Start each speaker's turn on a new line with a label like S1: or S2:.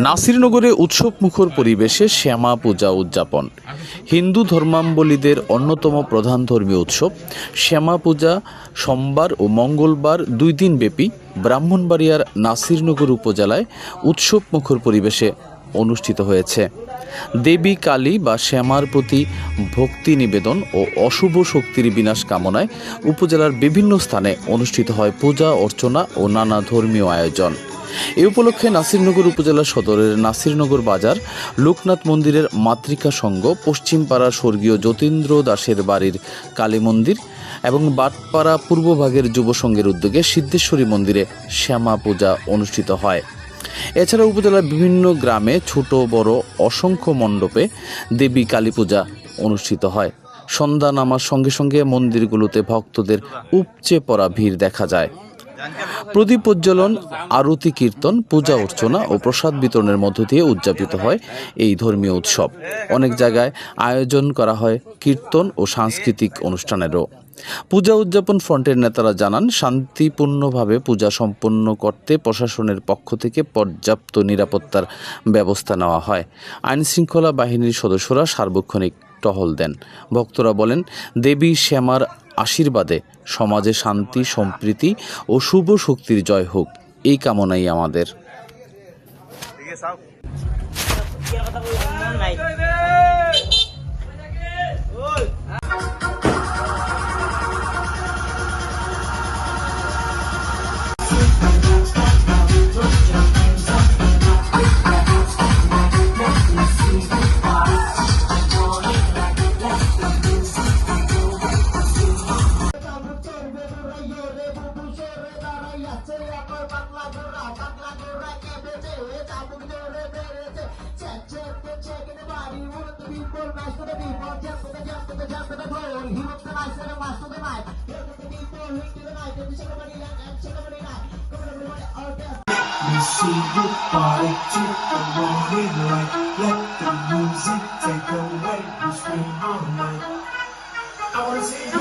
S1: নাসিরনগরে উৎসবমুখর পরিবেশে শ্যামা পূজা উদযাপন। হিন্দু ধর্মাবলম্বীদের অন্যতম প্রধান ধর্মীয় উৎসব শ্যামা পূজা সোমবার ও মঙ্গলবার 2 দিন ব্যাপী ব্রাহ্মণবাড়িয়ার নাসিরনগর উপজেলায় উৎসবমুখর পরিবেশে অনুষ্ঠিত হয়েছে। দেবী কালী বা শ্যামার প্রতি ভক্তি নিবেদন ও অশুভ শক্তির বিনাশ কামনায় উপজেলার বিভিন্ন স্থানে অনুষ্ঠিত হয় পূজা অর্চনা ও নানা ধর্মীয় আয়োজন। এ উপলক্ষে নাসিরনগর উপজেলা সদরের নাসিরনগর বাজার লোকনাথ মন্দিরের মাতৃকা সংঘ, পশ্চিমপাড়া স্বর্গীয় যতীন্দ্র দাসের বাড়ির কালী মন্দির এবং বাটপাড়া পূর্বভাগের যুব সংঘের উদ্যোগে সিদ্ধেশ্বরী মন্দিরে শ্যামা পূজা অনুষ্ঠিত হয়। এছাড়া উপজেলার বিভিন্ন গ্রামে ছোট বড় অসংখ্য মণ্ডপে দেবী কালী পূজা অনুষ্ঠিত হয়। সন্ধ্যা নামার সঙ্গে সঙ্গে মন্দিরগুলোতে ভক্তদের উপচে পড়া ভিড় দেখা যায়। প্রদীপ প্রজ্বলন, আরতি, কীর্তন, পূজা অর্চনা ও প্রসাদ বিতরণের মধ্য দিয়ে উদযাপিত হয় এই ধর্মীয় উৎসব। অনেক জায়গায় আয়োজন করা হয় কীর্তন ও সাংস্কৃতিক অনুষ্ঠানেরও। পূজা উদযাপন ফ্রন্টের নেতারা জানান, শান্তিপূর্ণভাবে পূজা সম্পন্ন করতে প্রশাসনের পক্ষ থেকে পর্যাপ্ত নিরাপত্তার ব্যবস্থা নেওয়া হয়। আইনশৃঙ্খলা বাহিনীর সদস্যরা সার্বক্ষণিক টহল দেন। ভক্তরা বলেন, দেবী শ্যামার আশীর্বাদে সমাজে শান্তি, সম্প্রীতি ও শুভ শক্তির জয় হোক, এই কামনাই আমাদের।
S2: We see your body to the morning light. Let the music take away. We scream all night. I wanna see you.